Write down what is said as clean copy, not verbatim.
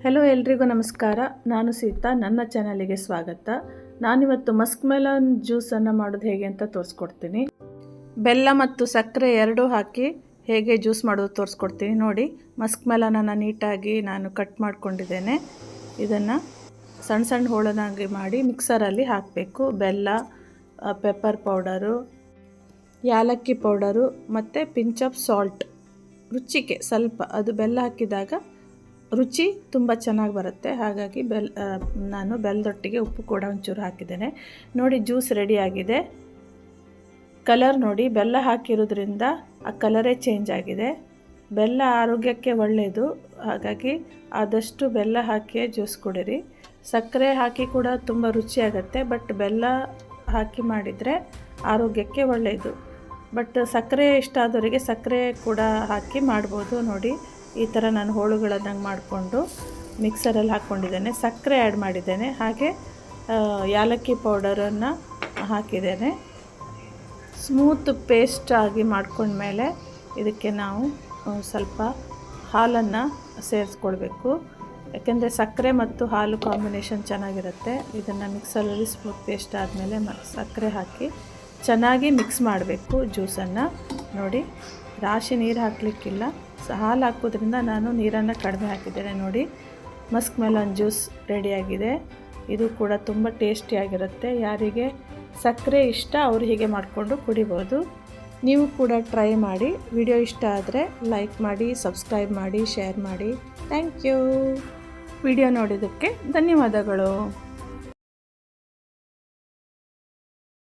Hello ಎಲ್ರಿಗೂ ನಮಸ್ಕಾರ. ನಾನು ಸೀತಾ. ನನ್ನ ಚಾನಲಿಗೆ ಸ್ವಾಗತ. ನಾನಿವತ್ತು ಮಸ್ಕ್ ಮೆಲನ್ ಜ್ಯೂಸನ್ನು ಮಾಡೋದು ಹೇಗೆ ಅಂತ ತೋರಿಸ್ಕೊಡ್ತೀನಿ. ಬೆಲ್ಲ ಮತ್ತು ಸಕ್ಕರೆ ಎರಡೂ ಹಾಕಿ ಹೇಗೆ ಜ್ಯೂಸ್ ಮಾಡೋದು ತೋರಿಸ್ಕೊಡ್ತೀನಿ ನೋಡಿ. ಮಸ್ಕ್ ಮೆಲನನ್ನು ನೀಟಾಗಿ ನಾನು ಕಟ್ ಮಾಡ್ಕೊಂಡಿದ್ದೇನೆ. ಇದನ್ನು ಸಣ್ಣ ಸಣ್ಣ ಹೋಳನಾಗಿ ಮಾಡಿ ಮಿಕ್ಸರಲ್ಲಿ ಹಾಕಬೇಕು. ಬೆಲ್ಲ, ಪೆಪ್ಪರ್ ಪೌಡರು, ಯಾಲಕ್ಕಿ ಪೌಡರು ಮತ್ತು ಪಿಂಚ್ ಆಫ್ ಸಾಲ್ಟ್, ರುಚಿಗೆ ಸ್ವಲ್ಪ. ಅದು ಬೆಲ್ಲ ಹಾಕಿದಾಗ ರುಚಿ ತುಂಬ ಚೆನ್ನಾಗಿ ಬರುತ್ತೆ. ಹಾಗಾಗಿ ನಾನು ಬೆಲ್ಲದೊಟ್ಟಿಗೆ ಉಪ್ಪು ಕೂಡ ಒಂಚೂರು ಹಾಕಿದ್ದೇನೆ. ನೋಡಿ, ಜ್ಯೂಸ್ ರೆಡಿಯಾಗಿದೆ. ಕಲರ್ ನೋಡಿ, ಬೆಲ್ಲ ಹಾಕಿರೋದ್ರಿಂದ ಆ ಕಲರೇ ಚೇಂಜ್ ಆಗಿದೆ. ಬೆಲ್ಲ ಆರೋಗ್ಯಕ್ಕೆ ಒಳ್ಳೆಯದು, ಹಾಗಾಗಿ ಆದಷ್ಟು ಬೆಲ್ಲ ಹಾಕಿಯೇ ಜ್ಯೂಸ್ ಕುಡೀರಿ. ಸಕ್ಕರೆ ಹಾಕಿ ಕೂಡ ತುಂಬ ರುಚಿಯಾಗುತ್ತೆ, ಬಟ್ ಬೆಲ್ಲ ಹಾಕಿ ಮಾಡಿದರೆ ಆರೋಗ್ಯಕ್ಕೆ ಒಳ್ಳೆಯದು. ಬಟ್ ಸಕ್ಕರೆ ಇಷ್ಟ ಆದವರಿಗೆ ಸಕ್ಕರೆ ಕೂಡ ಹಾಕಿ ಮಾಡ್ಬೋದು. ನೋಡಿ, ಈ ಥರ ನಾನು ಹೋಳುಗಳನ್ನಂಗೆ ಮಾಡಿಕೊಂಡು ಮಿಕ್ಸರಲ್ಲಿ ಹಾಕ್ಕೊಂಡಿದ್ದೇನೆ. ಸಕ್ಕರೆ ಆ್ಯಡ್ ಮಾಡಿದ್ದೇನೆ, ಹಾಗೆ ಯಾಲಕ್ಕಿ ಪೌಡರನ್ನು ಹಾಕಿದ್ದೇನೆ. ಸ್ಮೂತ್ ಪೇಸ್ಟ್ ಆಗಿ ಮಾಡ್ಕೊಂಡ್ಮೇಲೆ ಇದಕ್ಕೆ ನಾವು ಸ್ವಲ್ಪ ಹಾಲನ್ನು ಸೇರಿಸ್ಕೊಳ್ಬೇಕು. ಯಾಕೆಂದರೆ ಸಕ್ಕರೆ ಮತ್ತು ಹಾಲು ಕಾಂಬಿನೇಷನ್ ಚೆನ್ನಾಗಿರುತ್ತೆ. ಇದನ್ನು ಮಿಕ್ಸರಲ್ಲಿ ಸ್ಮೂತ್ ಪೇಸ್ಟ್ ಆದಮೇಲೆ ಸಕ್ಕರೆ ಹಾಕಿ ಚೆನ್ನಾಗಿ ಮಿಕ್ಸ್ ಮಾಡಬೇಕು ಜ್ಯೂಸನ್ನು. ನೋಡಿ, ರಾಶಿ ನೀರು ಹಾಕಲಿಕ್ಕಿಲ್ಲ, ಹಾಲು ಹಾಕೋದ್ರಿಂದ ನಾನು ನೀರನ್ನು ಕಡಿಮೆ ಹಾಕಿದ್ದೇನೆ. ನೋಡಿ, ಮಸ್ಕ್ ಮೆಲನ್ ಜ್ಯೂಸ್ ರೆಡಿಯಾಗಿದೆ. ಇದು ಕೂಡ ತುಂಬ ಟೇಸ್ಟಿಯಾಗಿರುತ್ತೆ. ಯಾರಿಗೆ ಸಕ್ಕರೆ ಇಷ್ಟ ಅವರು ಹೀಗೆ ಮಾಡಿಕೊಂಡು ಕುಡಿಬೋದು. ನೀವು ಕೂಡ ಟ್ರೈ ಮಾಡಿ. ವಿಡಿಯೋ ಇಷ್ಟ ಆದರೆ ಲೈಕ್ ಮಾಡಿ, ಸಬ್ಸ್ಕ್ರೈಬ್ ಮಾಡಿ, ಶೇರ್ ಮಾಡಿ. Thank you. ವಿಡಿಯೋ ನೋಡಿದ್ದಕ್ಕೆ ಧನ್ಯವಾದಗಳು.